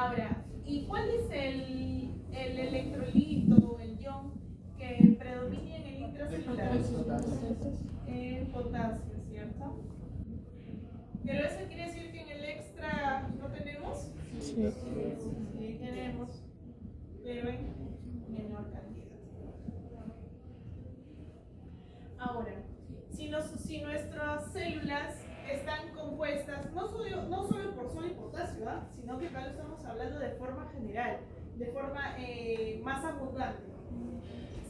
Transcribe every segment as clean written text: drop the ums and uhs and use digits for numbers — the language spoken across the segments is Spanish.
Ahora, ¿y cuál es el electrolito, el ion, que predomina en el intracelular? Potasio, ¿cierto? ¿Pero eso quiere decir que en el extra no tenemos? Sí. Sí tenemos, pero en menor cantidad. Ahora, si nuestras células están compuestas no solo por sodio y potasio, sino que acá lo estamos hablando de forma general, de forma más abundante.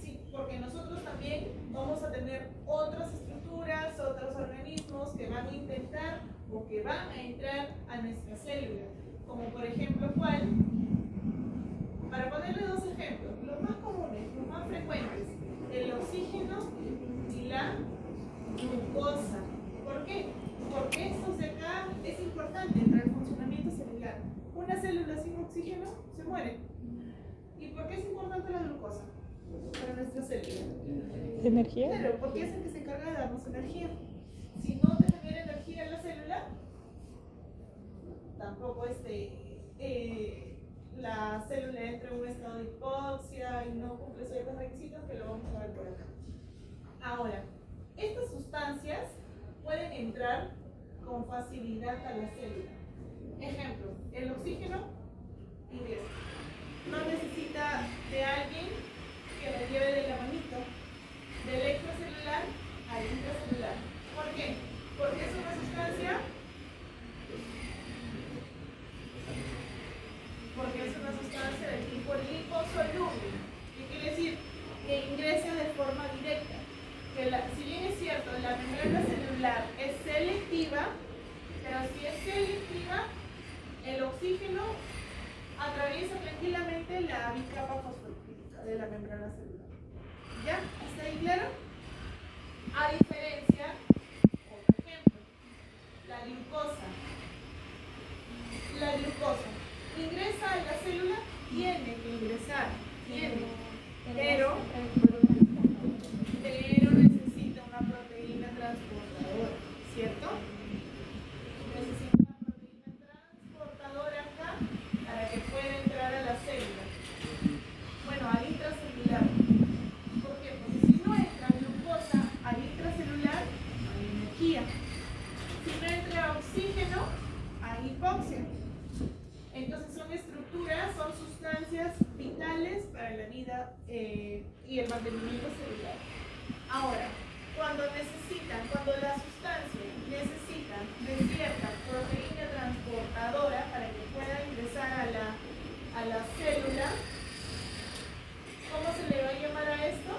Sí, porque nosotros también vamos a tener otras estructuras, otros organismos que van a intentar o que van a entrar a nuestra célula, como por ejemplo, ¿cuál? Para ponerle dos ejemplos, los más comunes, los más frecuentes, el oxígeno y la glucosa. ¿Por qué? Porque esto de acá es importante para el funcionamiento celular. Una célula sin oxígeno se muere. ¿Y por qué es importante la glucosa para nuestra célula? ¿Energía? Claro, porque es el que se encarga de darnos energía. Si no te genera energía en la célula, tampoco la célula entra en un estado de hipoxia y no cumple ciertos requisitos que lo vamos a ver por acá. Ahora, estas sustancias pueden entrar con facilidad a la célula. Ejemplo, el oxígeno ingresa. No necesita de alguien que lo lleve de la manito, del extracelular al intracelular. ¿Por qué? Porque es una sustancia del tipo liposoluble. ¿Qué quiere decir? Que ingresa de forma directa. Si bien es cierto, la membrana celular es selectiva, pero si es selectiva, el oxígeno atraviesa tranquilamente la bicapa fosfolípica de la membrana celular. ¿Ya? ¿Está ahí claro? A diferencia, otro ejemplo, la glucosa. La glucosa ingresa a la célula, tiene que ingresar, pero necesita una proteína transportadora, ¿cierto? Necesita una proteína transportadora acá para que pueda entrar a la célula. Bueno, al intracelular. ¿Por qué? Porque si no entra glucosa al intracelular, no hay energía. Si no entra oxígeno, hay hipoxia. Entonces son sustancias vitales para la vida y el mantenimiento celular. Ahora, cuando las sustancias necesitan de cierta proteína transportadora para que pueda ingresar a la célula, ¿cómo se le va a llamar a esto?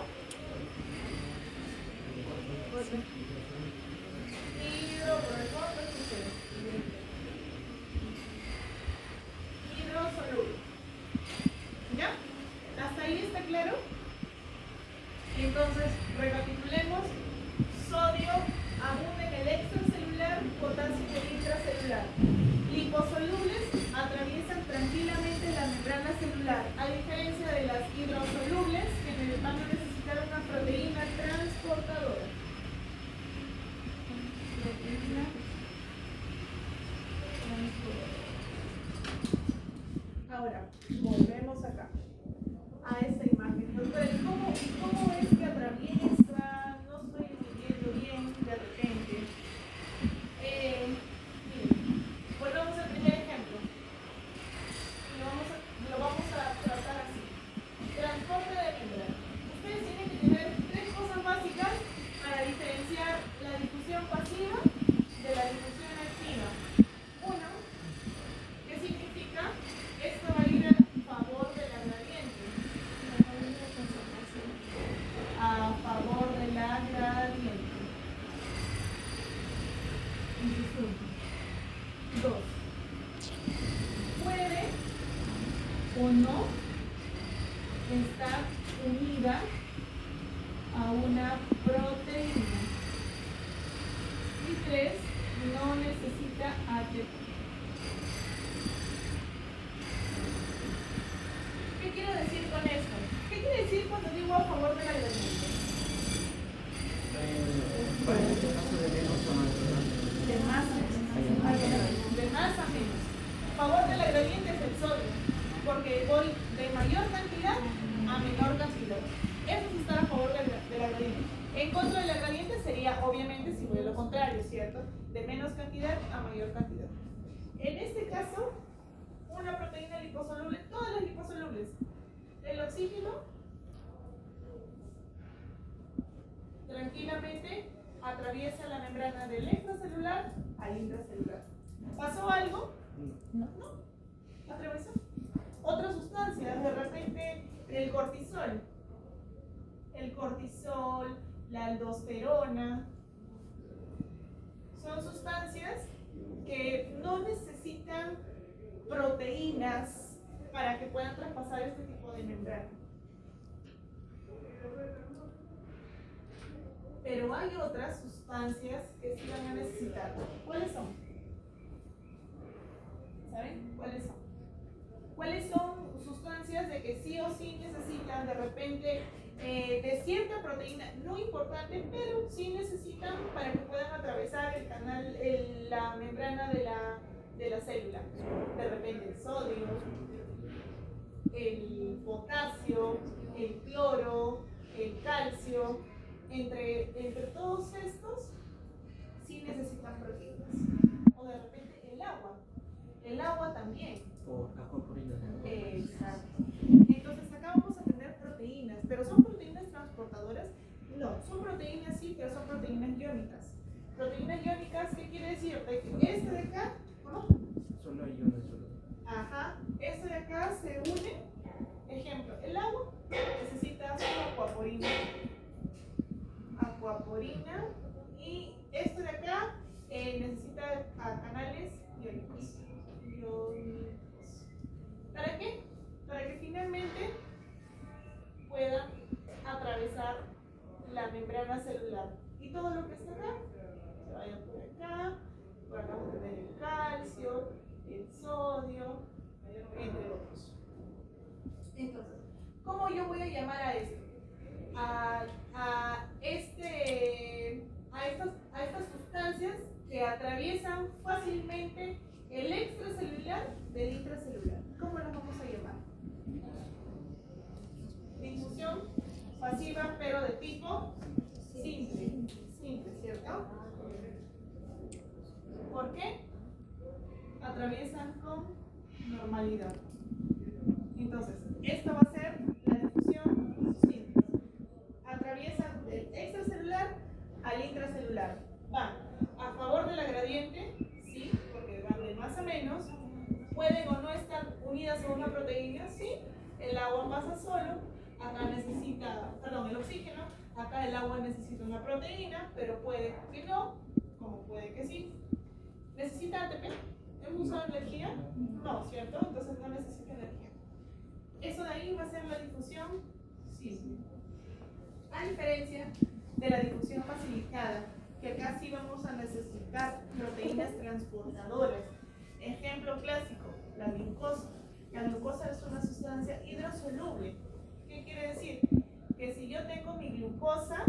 Hidrosoluble. ¿Ya? ¿Hasta ahí está claro? Entonces, recapitulemos. Sodio abunda en el extracelular, potasio en el intracelular. Liposolubles atraviesan tranquilamente la membrana celular, a diferencia de las hidrosolubles que van a necesitar una proteína transportadora. Ahora, volvemos acá a esta imagen. Entonces, ¿cómo es que atraviesa? No estoy entendiendo bien de repente. Miren, volvamos al primer ejemplo. Lo vamos a tratar así. Transporte de membrana. Ustedes tienen que tener tres cosas básicas para diferenciar la difusión pasiva de la difusión activa. Uno, ¿qué significa? Esto va a ir a favor de la gradiente. A favor de la gradiente. Dos. Puede o no estar unida a una proteína. Y tres, no necesita ATP. ¿Qué quiero decir con esto? ¿Qué quiere decir cuando digo a favor de la gradiente? De más a menos. A favor de la gradiente es el sodio. movilidad a mayor cantidad. En este caso, una proteína liposoluble, todas las liposolubles, el oxígeno, tranquilamente atraviesa la membrana del extracelular al intracelular. ¿Pasó algo? No. ¿Atravesó? Otras sustancias, de repente el cortisol, la aldosterona, son sustancias que no necesitan proteínas para que puedan traspasar este tipo de membrana. Pero hay otras sustancias que sí van a necesitar. ¿Cuáles son? ¿Saben? ¿Cuáles son? ¿Cuáles son sustancias de que sí o sí necesitan de repente de cierta proteína, no importante, pero sí necesitan para que puedan atravesar el canal, la membrana de la célula? De repente el sodio, el potasio, el cloro, el calcio, entre todos estos sí necesitan proteínas. O de repente el agua también. Por acuaporina. Exacto. Entonces acá vamos a tener proteínas, pero ¿son proteínas transportadoras? No, son proteínas sí, pero son proteínas iónicas. Proteínas iónicas, ¿qué quiere decir? De que este de acá, ¿no? Solo iones, solo. Ajá, este de acá se une. Ejemplo, el agua necesita su aquaporina, y esto de acá necesita canales iónicos. ¿Para qué? Para que finalmente puedan atravesar la membrana celular. Y todo lo que está acá, se vaya por acá vamos a tener el calcio, el sodio, entre otros. Entonces, ¿cómo yo voy a llamar a esto? A estas sustancias que atraviesan fácilmente el extracelular del intracelular. ¿Cómo las vamos a llamar? Difusión pasiva, pero de tipo simple, ¿cierto? ¿Por qué? Atraviesan con normalidad. Entonces, esta va a ser la difusión simple. Atraviesan del extracelular al intracelular. Van a favor de la gradiente, sí, porque van de más a menos. Pueden o no estar unidas a una proteína, sí. El agua pasa solo. Acá necesita, perdón, el oxígeno. Acá el agua necesita una proteína, pero puede que no, como puede que sí. ¿Necesita ATP? ¿Hemos usado energía? No, ¿cierto? Entonces no necesita energía. Eso de ahí va a ser la difusión simple. A diferencia de la difusión facilitada, que acá sí vamos a necesitar proteínas transportadoras. Ejemplo clásico, la glucosa. La glucosa es una sustancia hidrosoluble. ¿Qué quiere decir? Que si yo tengo mi glucosa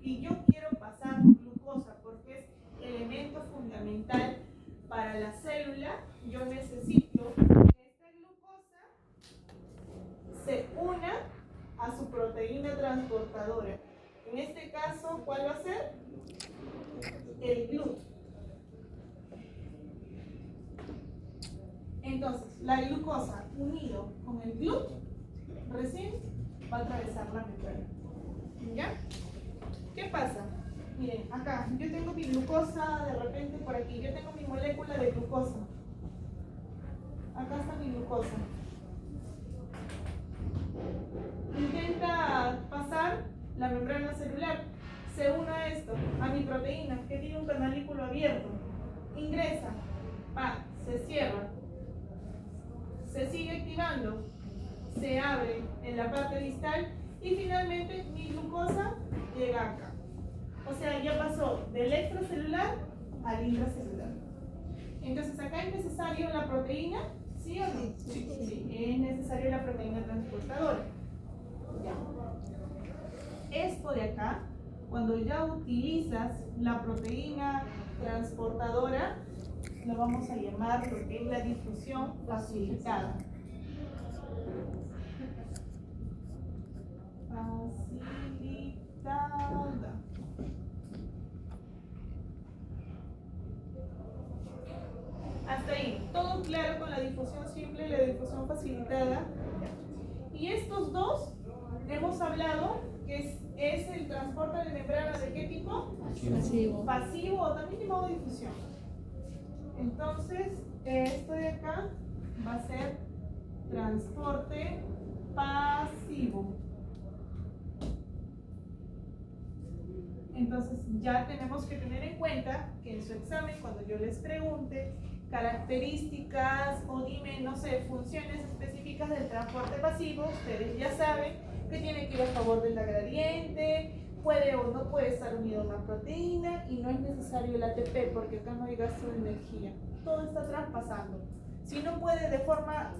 y yo quiero pasar glucosa porque es elemento fundamental para la célula, yo necesito que esta glucosa se una a su proteína transportadora. En este caso, ¿cuál va a ser? El GLUT. Entonces, la glucosa unido con el GLUT recién va a atravesar la membrana. ¿Ya? ¿Qué pasa? Miren, acá yo tengo mi glucosa, de repente por aquí, yo tengo mi molécula de glucosa. Acá está mi glucosa. Intenta pasar la membrana celular, se une a esto, a mi proteína, que tiene un canalículo abierto. Ingresa, se cierra, se sigue activando, se abre en la parte distal y finalmente mi glucosa llega acá. O sea, ya pasó del extracelular al intracelular. Entonces, acá es necesario la proteína, ¿sí o no? Sí, es necesario la proteína transportadora. Ya. Esto de acá, cuando ya utilizas la proteína transportadora, lo vamos a llamar lo que es la difusión facilitada. Facilitada. claro con la difusión simple y la difusión facilitada. Y estos dos hemos hablado que es el transporte de membrana de qué tipo? Pasivo. Pasivo o también llamado difusión. Entonces, esto de acá va a ser transporte pasivo. Entonces ya tenemos que tener en cuenta que en su examen, cuando yo les pregunte características o dime, no sé, funciones específicas del transporte pasivo, ustedes ya saben que tiene que ir a favor del gradiente, puede o no puede estar unido a una proteína y no es necesario el ATP porque acá no hay gasto de energía. Todo está traspasando. Si no puede de forma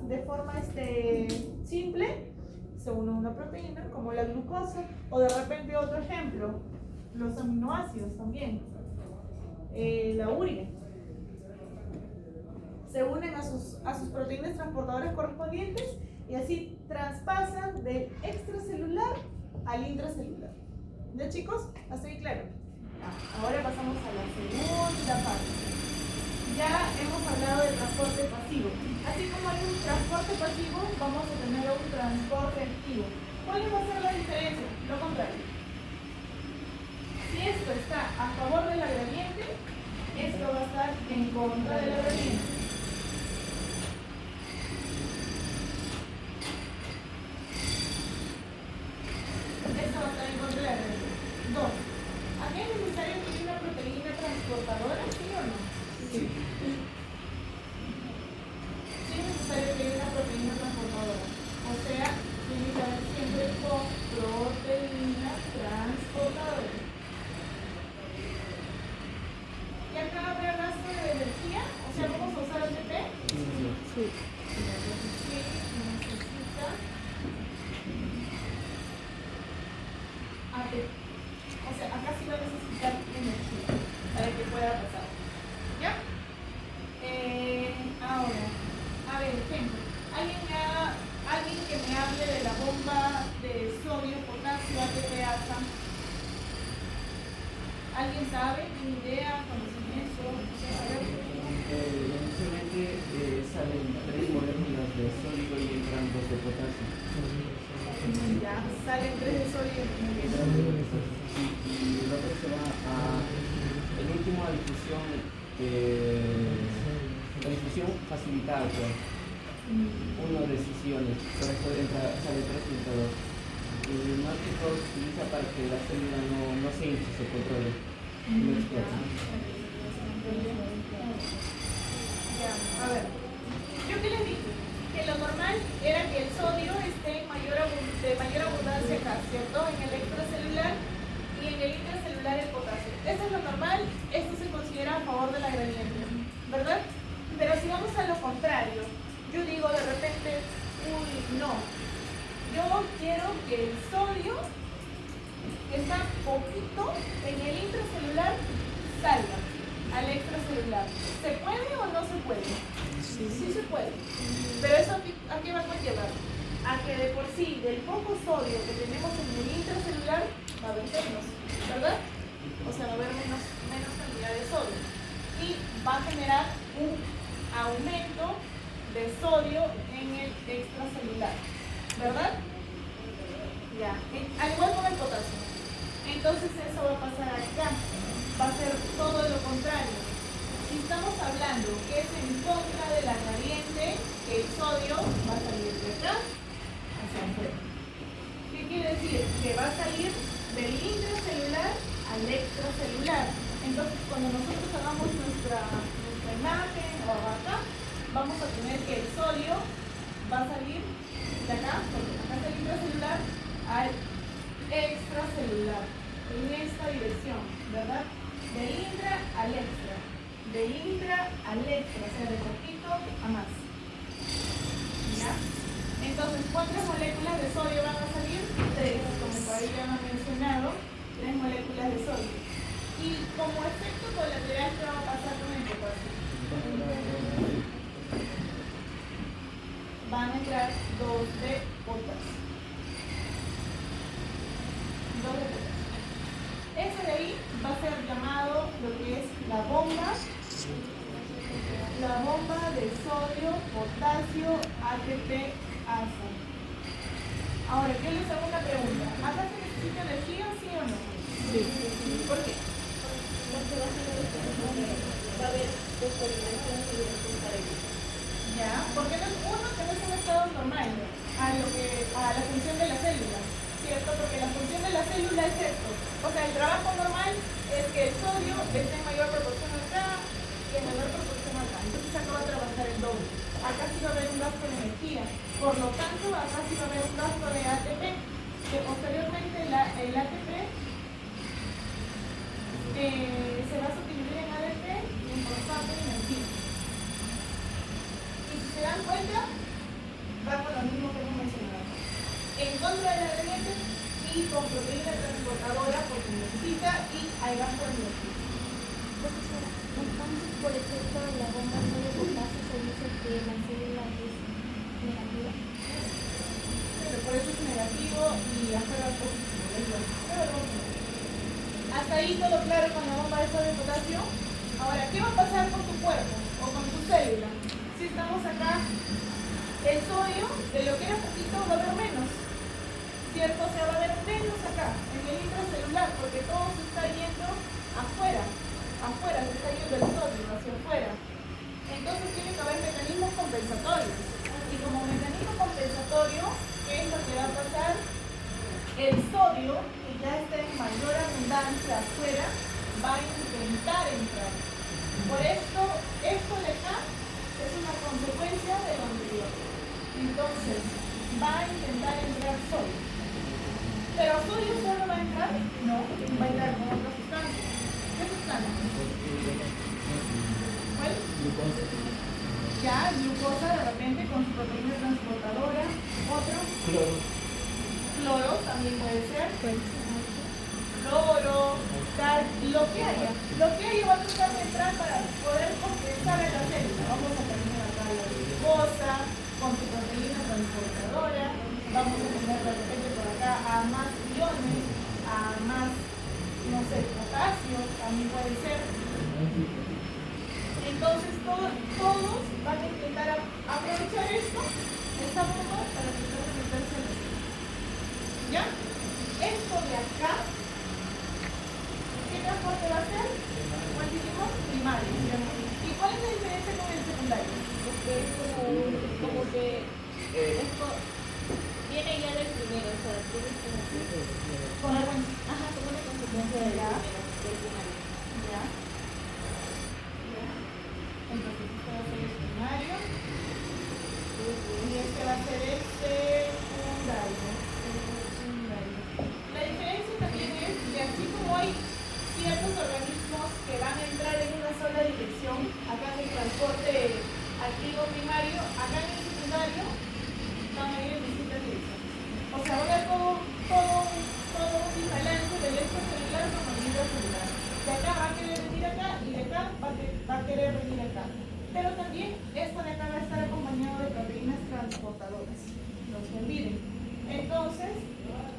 simple, se une a una proteína como la glucosa o de repente otro ejemplo, los aminoácidos también, la urea. Se unen a sus proteínas transportadoras correspondientes y así traspasan del extracelular al intracelular. ¿Ya, chicos? ¿Hasta ahí claro? Ahora pasamos a la segunda parte. Ya hemos hablado del transporte pasivo. Así como hay un transporte pasivo, vamos a tener un transporte activo. ¿Cuál va a ser la diferencia? Lo contrario. Si esto está a favor de la gradiente, esto va a estar en contra de la gradiente. Esto va a estar en contra de la gradiente. 2. ¿Aquí es necesario que haya una proteína transportadora? ¿Sí o no? Sí. Sí es necesario que haya una proteína transportadora. O sea, tiene que haber siempre con proteína transportadora. ¿Y acá habrá gasto de energía? O sea, ¿vamos a usar ATP? Sí. Sí, necesita ATP. O sea, acá sí va a necesitar energía para que pueda pasar. ¿Ya? Ahora, a ver, ejemplo. Alguien que me hable de la bomba de sodio, potasio, ATP, ASA. ¿Alguien sabe? ¿Tiene idea? ¿Conocimiento? Inicialmente salen 3 moléculas de sodio y entran 2 de potasio. Ya, salen 3 de sodio y Y el otro se va a el último a difusión facilitada, pues. Uno de decisiones, por eso sale 3 y 2. El mágico se utiliza para que la célula no se hinche, se controle, no explote. Ya, a ver. ¿Yo qué les dije? Que lo normal era que el sodio esté de mayor abundancia acá, ¿cierto? En el extracelular y en el intracelular el potasio. Eso es lo normal, esto se considera a favor de la gradiente, ¿verdad? Pero si vamos a lo contrario, yo digo de repente, uy, no. Yo quiero que el sodio que está poquito en el intracelular salga al extracelular. ¿Se puede o no se puede? Sí se puede. Pero eso ¿a qué va a conllevar? A que de por sí, del poco sodio que tenemos en el intracelular, va a haber menos, ¿verdad? O sea, va a haber menos cantidad de sodio. Y va a generar un aumento de sodio en el extracelular, ¿verdad? Ya, al igual con el potasio. Entonces eso va a pasar acá, va a ser todo lo contrario. Si estamos hablando que es en contra de la gradiente, el sodio va a salir de acá hacia afuera. ¿Qué quiere decir? Que va a salir del intracelular al extracelular. Entonces cuando nosotros hagamos nuestra imagen o acá, vamos a tener que el sodio va a salir de acá, porque acá es el intracelular, al extracelular, en esta dirección, ¿verdad? Del intra al extra, del intra al extra, o sea, de poquito a más. ¿Ya? Entonces, ¿cuántas moléculas de sodio van a salir? 3, como por ahí ya han mencionado, 3 moléculas de sodio. Y como efecto colateral, ¿qué va a pasar con el potasio? Van a entrar 2 de potasio. 2 de potasio. Ese de ahí va a ser llamado lo que es la bomba la bomba de sodio, potasio, ATP, ASA. Ahora, yo les hago una pregunta. ¿Acá se necesita energía, sí o no? Sí. ¿Por qué? Porque va a haber descoordinación y descomparación. Ya, porque no es uno que no es un estado normal a la función de la célula, ¿cierto? Porque la función de la célula es esto. O sea, el trabajo normal es que el sodio esté en mayor proporción acá y en menor proporción acá. Entonces acá va a trabajar el doble. Acá sí va a haber un gasto de energía. Por lo tanto, acá sí va a haber un gasto de ATP, que posteriormente el ATP se va a subdividir en ADP y en fosfato y energía. Y si se dan cuenta, va con lo mismo que hemos mencionado. En contra de la gradiente y con proteína transportadora porque necesita y hay gasto de energía. Profesora, entonces, por ejemplo, la bomba sodio potasio se dice que la célula es negativa. Pero por eso es negativo y afuera es positivo. Pero vamos a ver. Hasta ahí todo claro con la bomba de sodio potasio. Ahora, ¿qué va a pasar con tu cuerpo o con tu célula? Si estamos acá, el sodio, de lo que era poquito, va a haber menos, ¿cierto? O sea, va a haber menos acá, en el intracelular, porque todo se está yendo afuera, se está yendo el sodio hacia afuera. Entonces tiene que haber mecanismos compensatorios. Y como mecanismo compensatorio, ¿qué es lo que va a pasar? El sodio, que ya está en mayor abundancia afuera, va a intentar entrar. Por esto de acá es una consecuencia de lo anterior. Entonces, va a intentar entrar sodio. ¿Pero sodio solo va a entrar? No, va a entrar con otra sustancia. ¿Qué sustancia? ¿Cuál? Ya, glucosa de repente con su proteína transportadora. ¿Otro? Cloro también puede ser. Cloro, tal, lo que haya va a tratar de entrar para poder compensar a la célula. Vamos a tener acá la glucosa con su proteína transportadora, vamos a tener de repente por acá a más iones, a más, no sé, potasio, también puede ser. Entonces todos van a intentar aprovechar esta bomba para tratar de meterse a la célula. ¿Ya? Esto de acá, ¿qué transporte va a ser? ¿Cuál dijimos? Primario, ¿cierto? ¿Y cuál es la diferencia con el secundario? Porque es como que viene ya del primero, o sea, tiene como que Con la buen... como una consecuencia del Ya. primero, del primario. ¿Ya? Entonces este va a ser el primario y este va a ser el secundario. La diferencia también es que así como hay ciertos organismos que van a entrar en una sola dirección, acá en el transporte activo primario, acá en el secundario van a ir en distintas direcciones. O sea, va a haber todo un balance del extracelular con el intracelular. De acá va a querer venir acá y de acá va a querer venir acá. Pero también esto de acá va a estar acompañado de proteínas transportadoras. No se olviden. Entonces,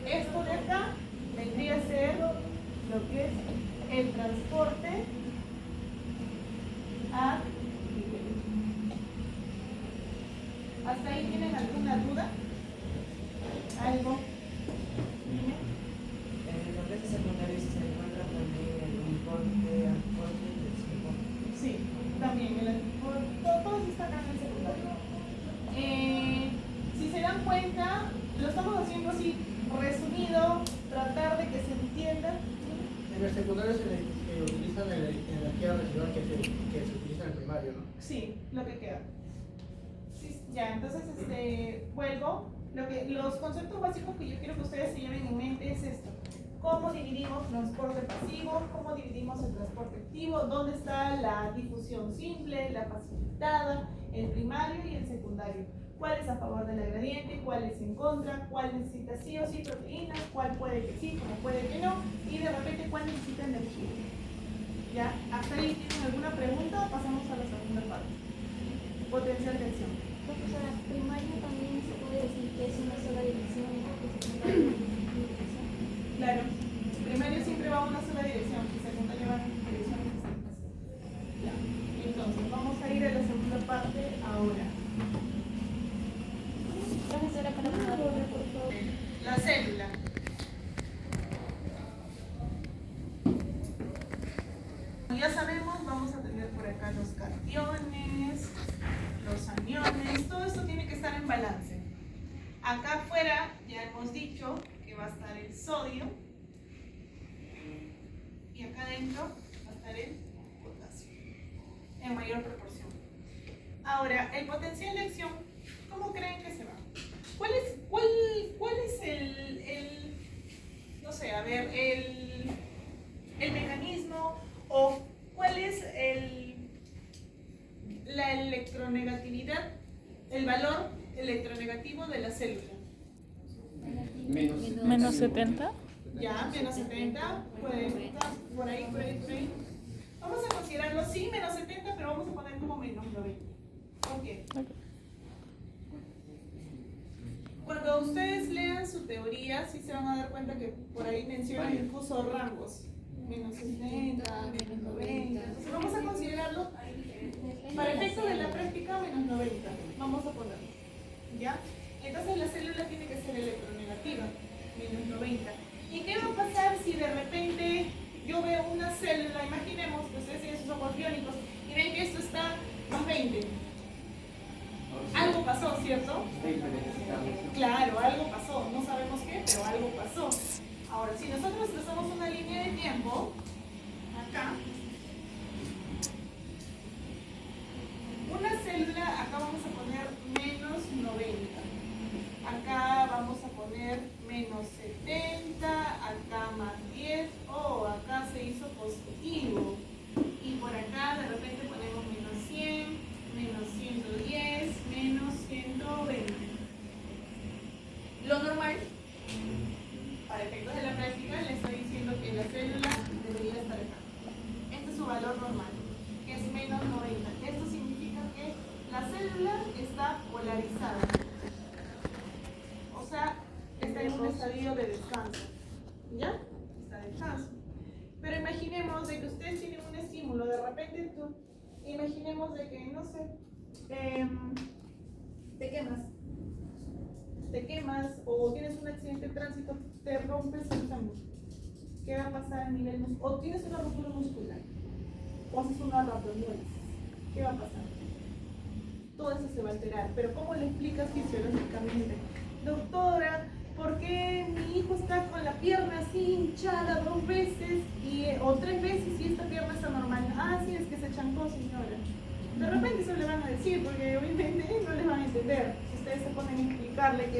esto de acá vendría a ser lo que es el transporte a ¿hasta ahí tienen alguna duda? ¿Algo? Dime. En el contexto secundario se encuentra también el importe, aporte y desembolso. Sí, también todo está acá en el secundario. Si se dan cuenta, lo estamos haciendo así resumido, tratar de que se entienda. En el secundario se utiliza la energía residual que se utiliza en el primario, ¿no? Sí, lo que queda. Sí, ya, entonces vuelvo. Los conceptos básicos que yo quiero que ustedes se lleven en mente es esto. ¿Cómo dividimos transporte pasivo? ¿Cómo dividimos el transporte activo? ¿Dónde está la difusión simple, la facilitada, el primario y el secundario? ¿Cuál es a favor de la gradiente? ¿Cuál es en contra? ¿Cuál necesita sí o sí proteínas? ¿Cuál puede que sí? ¿Cómo puede que no? Y de repente, ¿cuál necesita energía? ¿Ya? ¿Hasta ahí tienen alguna pregunta o pasamos a la segunda parte? Potencial de acción. Profesora, primario también se puede decir que es una sola dirección, porque secundario es una dirección. Claro, primario siempre va a una sola dirección y secundario va en direcciones distintas. Ya. Entonces, vamos a ir a la segunda. La célula. Ya sabemos, vamos a tener por acá los cationes, los aniones, todo esto tiene que estar en balance. Acá afuera ya hemos dicho que va a estar el sodio y acá adentro va a estar el potasio en mayor proporción. Ahora, el potencial de acción, ¿cómo creen que se va? ¿Cuál es no sé, a ver, el mecanismo o cuál es la electronegatividad, el valor electronegativo de la célula? Menos 70. Ya, menos 70, puede estar por ahí. Vamos a considerarlo, sí, menos 70, pero vamos a poner como menos 90. ¿Por qué? Cuando ustedes lean su teoría, sí se van a dar cuenta que por ahí mencionan incluso rangos. Menos 70, menos 90. Entonces vamos a considerarlo para efectos de la práctica menos 90. Vamos a ponerlo. ¿Ya? Entonces la célula tiene que ser electronegativa, menos 90. ¿Y qué va a pasar si de repente yo veo una célula? Imaginemos que ustedes tienen sus ojos biónicos y ven que esto está más 20. Algo pasó, ¿cierto? Claro, algo pasó. No sabemos qué, pero algo pasó. Ahora, si nosotros trazamos una línea de tiempo, acá, una célula, acá vamos a poner menos 90. Acá vamos a poner menos 70, acá más 10, acá se hizo positivo. Y por acá de repente ponemos menos 100, menos 110, menos 120. Lo normal, para efectos de la práctica, le estoy diciendo que la célula debería estar acá. Este es su valor normal, que es menos 90. Esto significa que la célula está polarizada. O sea, está en un estadio de descanso. ¿Ya? Está de descanso. Pero imaginemos de que ustedes tienen un estímulo, de repente imaginemos de que, no sé, te quemas o tienes un accidente de tránsito, te rompes el fémur. ¿Qué va a pasar a nivel muscular? O tienes una ruptura muscular, o haces una rhabdomiólisis. ¿Qué va a pasar? Todo eso se va a alterar. Pero ¿cómo le explicas fisiológicamente? Doctora, ¿por qué mi hijo está con la pierna así hinchada 2 veces o 3 veces y esta pierna está normal? Ah, sí, es que se chancó, señora. De repente eso le van a decir, porque obviamente no les van a entender. Si ustedes se ponen a explicarle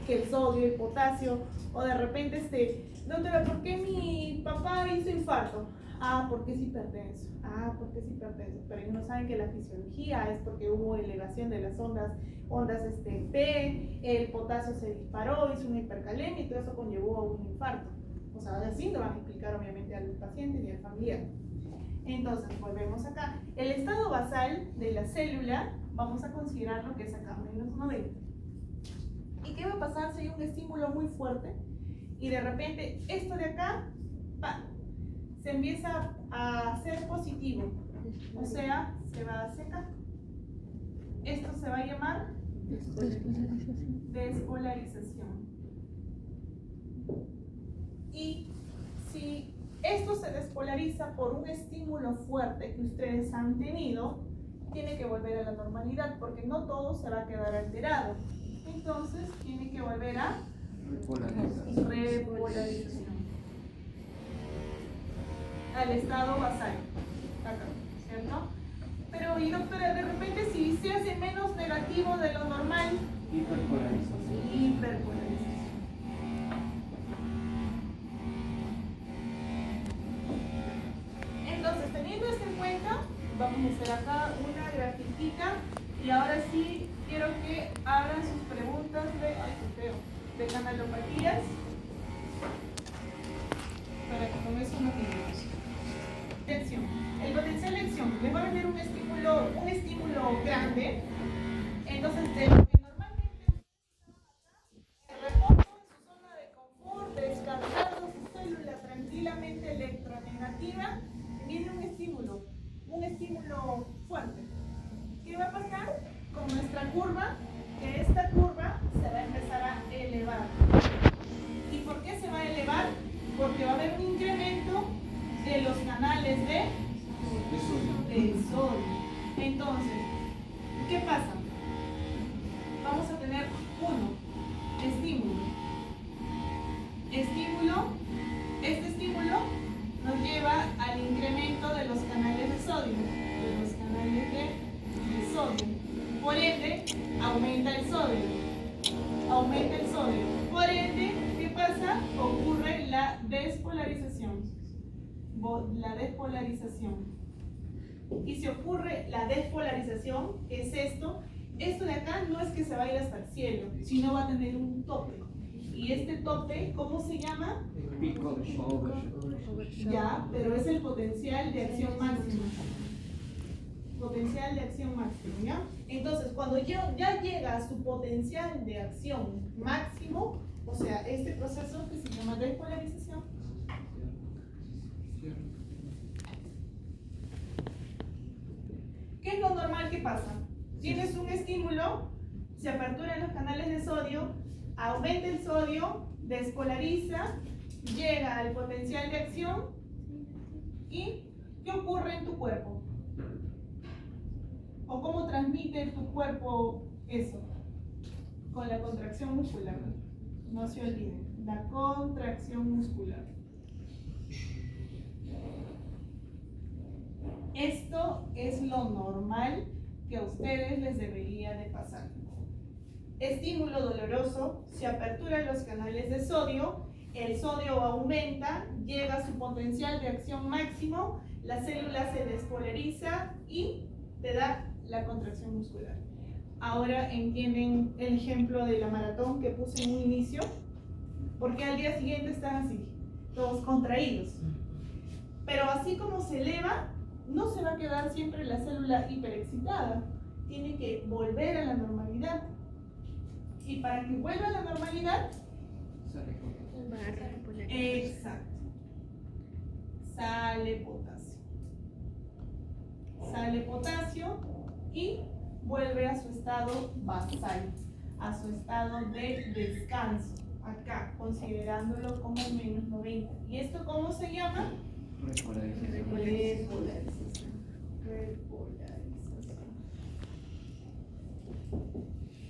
que el sodio, el potasio, o de repente, doctora, ¿por qué mi papá hizo infarto? Ah, porque es hipertenso. Ah, porque es hipertenso. Pero ellos no saben que la fisiología es porque hubo elevación de las ondas P, el potasio se disparó, hizo una hipercalemia y todo eso conllevó a un infarto. O sea, así lo van a explicar obviamente al paciente y al familiar. Entonces, volvemos acá. El estado basal de la célula, vamos a considerar lo que es acá, menos 90. ¿Y qué va a pasar si hay un estímulo muy fuerte? Y de repente, esto de acá, se empieza a hacer positivo. O sea, se va a secar. Esto se va a llamar despolarización. Y si esto se despolariza por un estímulo fuerte que ustedes han tenido, tiene que volver a la normalidad, porque no todo se va a quedar alterado. Entonces, tiene que volver a repolarización. Al estado basal. Acá, ¿cierto? Pero, y doctora, de repente si se hace menos negativo de lo normal, hiperpolarización. Entonces, teniendo esto en cuenta, vamos a hacer acá una grafiquita y ahora sí quiero que abran sus preguntas de canalopatías para que con eso nos dividamos. Atención, el potencial de acción les va a venir un estímulo grande, entonces de lo que normalmente reposo en su zona de confort, descansando su célula tranquilamente electronegativa, viene un estímulo fuerte. ¿Qué va a pasar con nuestra curva? Que esta curva se va a empezar a Entonces, ¿qué pasa? Vamos a tener estímulo. Este estímulo nos lleva al incremento de los canales de sodio, Por ende, aumenta el sodio. Por ende, ¿qué pasa? Ocurre la despolarización. Y si ocurre la despolarización, ¿qué es esto? Esto de acá no es que se va a ir hasta el cielo, sino va a tener un tope. Y este tope, ¿cómo se llama? Pico overshoot. Ya, pero es el potencial de acción máximo. ¿Ya? Entonces, cuando ya llega a su potencial de acción máximo, o sea, este proceso que se llama despolarización, ¿qué es lo normal que pasa? Tienes un estímulo, se aperturan los canales de sodio, aumenta el sodio, despolariza, llega al potencial de acción y ¿qué ocurre en tu cuerpo? ¿O cómo transmite tu cuerpo eso? Con la contracción muscular. No se olviden, la contracción muscular. Esto es lo normal que a ustedes les debería de pasar. Estímulo doloroso, se aperturan los canales de sodio, el sodio aumenta, llega a su potencial de acción máximo, la célula se despolariza y te da la contracción muscular. Ahora entienden el ejemplo de la maratón que puse en un inicio, porque al día siguiente están así, todos contraídos. Pero así como se eleva, no se va a quedar siempre la célula hiperexcitada, tiene que volver a la normalidad. Y para que vuelva a la normalidad, exacto, sale potasio y vuelve a su estado basal, a su estado de descanso, acá, considerándolo como menos 90. ¿Y esto cómo se llama? Repolarización.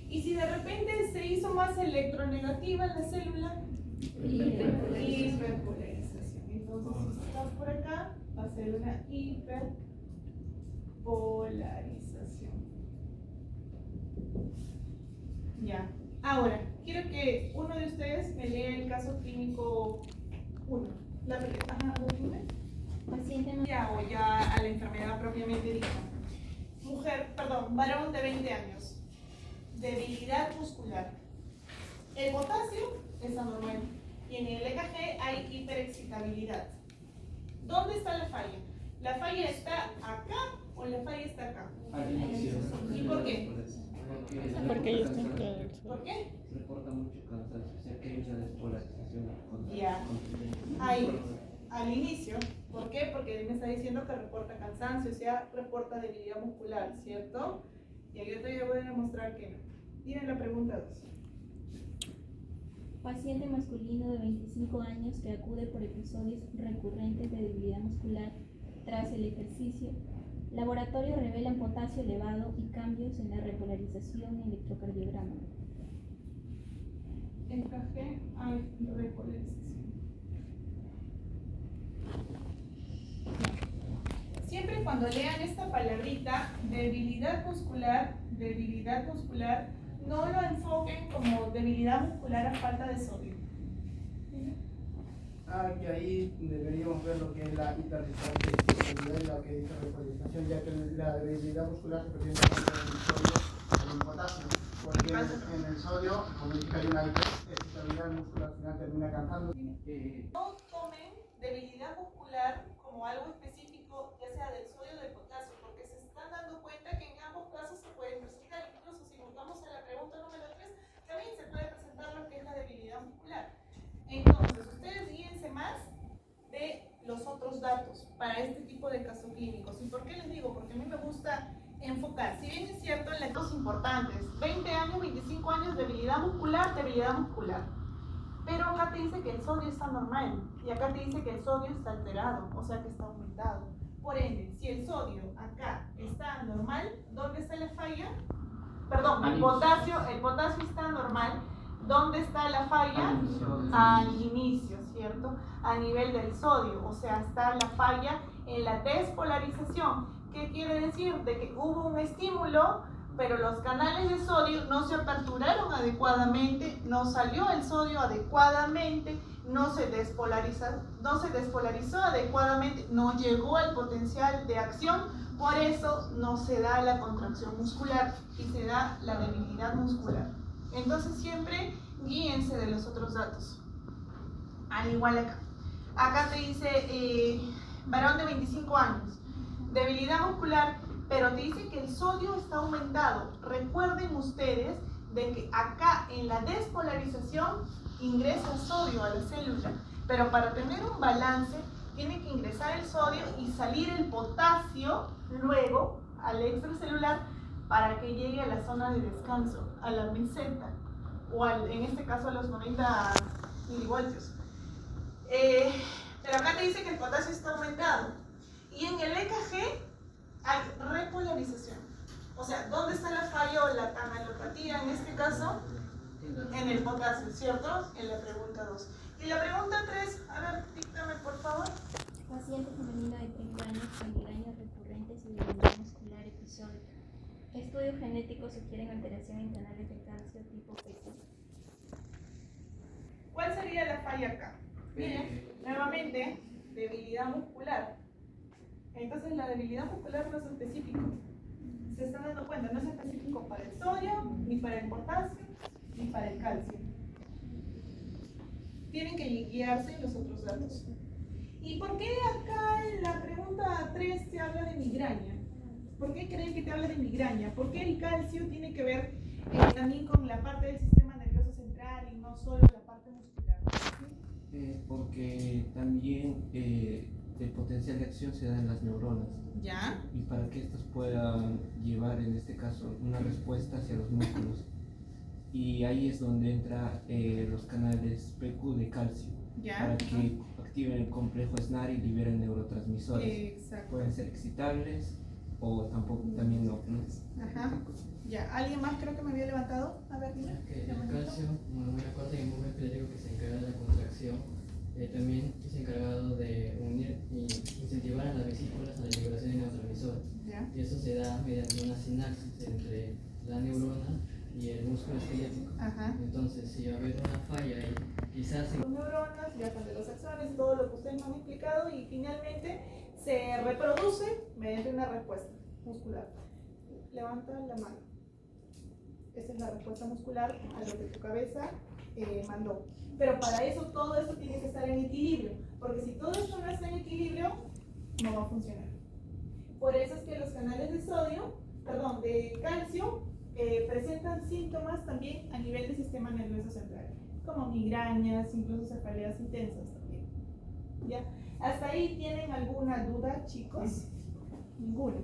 Y si de repente se hizo más electronegativa la célula, hiperpolarización. Entonces, si estás por acá, va a ser una hiperpolarización. Ya. Ahora, quiero que uno de ustedes me lea el caso clínico 1. Ya, o ya a la enfermedad propiamente dicha. Varón de 20 años. Debilidad muscular. El potasio es anormal y en el EKG hay hiperexcitabilidad. ¿Dónde está la falla? ¿La falla está acá o la falla está acá? ¿Y por qué? Porque ellos están claros. ¿Por qué? Reporta mucho cansancio, o sea que hay una despolarización. Ya. Ahí, al inicio. ¿Por qué? Porque él me está diciendo que reporta cansancio, o sea, reporta debilidad muscular, ¿cierto? Y aquí te voy a demostrar que no. Miren la pregunta 2. Paciente masculino de 25 años que acude por episodios recurrentes de debilidad muscular tras el ejercicio. Laboratorio revelan potasio elevado y cambios en la repolarización y electrocardiograma. EKG hay repolarización. Siempre cuando lean esta palabrita, debilidad muscular, no lo enfoquen como debilidad muscular a falta de sodio. Que ahí deberíamos ver lo que es la hiperexcitabilidad y lo que dice repolarización, ya que la debilidad muscular se presenta con el sodio o el potasio, porque en el sodio, como dije, hay una hiperexcitabilidad muscular, al final termina cansando. No tomen debilidad muscular como algo específico, ya sea del sodio o del potasio, porque se están dando cuenta que en ambos casos se pueden presentar. Incluso si nos vamos a la pregunta número 3, también se puede presentar lo que es la debilidad muscular. Entonces, ustedes guíense más de los otros datos para este tipo de casos clínicos. ¿Y por qué les digo? Porque a mí me gusta enfocar. Si bien es cierto, en las dos importantes, 20 años, 25 años, debilidad muscular. Pero acá te dice que el sodio está normal y acá te dice que el sodio está alterado, o sea que está aumentado. Por ende, si el sodio acá está normal, ¿dónde está la falla? Perdón, el potasio está normal. ¿Dónde está la falla? Al inicio, ¿cierto? A nivel del sodio, o sea, está la falla en la despolarización. ¿Qué quiere decir? De que hubo un estímulo, pero los canales de sodio no se aperturaron adecuadamente, no salió el sodio adecuadamente, no se despolarizó adecuadamente, no llegó al potencial de acción, por eso no se da la contracción muscular y se da la debilidad muscular. Entonces siempre guíense de los otros datos. Al igual acá. Acá te dice varón de 25 años, debilidad muscular, pero te dice que el sodio está aumentado. Recuerden ustedes de que acá en la despolarización ingresa sodio a la célula, pero para tener un balance tiene que ingresar el sodio y salir el potasio luego al extracelular para que llegue a la zona de descanso, a la meseta, o en este caso a los 90 milivoltios. Pero acá te dice que el potasio está aumentado. Y en el EKG hay repolarización. O sea, ¿dónde está la falla o la canalopatía en este caso? En el potasio, ¿cierto? En la pregunta 2. Y la pregunta 3, a ver, díctame por favor. Paciente femenino de 30 años con migrañas recurrentes y debilidad muscular episódica. Estudios genéticos sugieren alteración en canales de calcio tipo PQ. ¿Cuál sería la falla acá? Miren, nuevamente, debilidad muscular. Entonces la debilidad muscular no es específico. Se están dando cuenta, no es específico para el sodio, ni para el potasio, ni para el calcio. Tienen que guiarse en los otros datos. ¿Y por qué acá en la pregunta 3 te habla de migraña? ¿Por qué creen que te habla de migraña? ¿Por qué el calcio tiene que ver también con la parte del sistema nervioso central y no solo la parte muscular? Porque también el potencial de acción se da en las neuronas. ¿Ya? Y para que estas puedan llevar, en este caso, una respuesta hacia los músculos. Y ahí es donde entran los canales PQ de calcio. ¿Ya? Para que activen el complejo SNAR y liberen neurotransmisores. Exacto. Pueden ser excitables o tampoco también no. Ajá. Ya, ¿alguien más creo que me había levantado? A ver, dime. El calcio, muy corta y el movimiento eléctrico que se encarga de la contracción, también es encargado de unir y incentivar a las vesículas a la liberación de neurotransmisores. ¿Ya? Y eso se da mediante una sinapsis entre la neurona y el músculo esquelético. Ajá. Entonces, si va a haber una falla ahí, quizás Las neuronas, viajan de los axones, todo lo que ustedes me han explicado y finalmente se reproduce mediante una respuesta muscular. Levanta la mano. Esa es la respuesta muscular a lo que tu cabeza mandó. Pero para eso, todo eso tiene que estar en equilibrio, porque si todo esto no está en equilibrio, no va a funcionar. Por eso es que los canales de calcio, presentan síntomas también a nivel del sistema nervioso central, como migrañas, incluso cefaleas intensas también. ¿Ya? ¿Hasta ahí tienen alguna duda, chicos? Ninguna.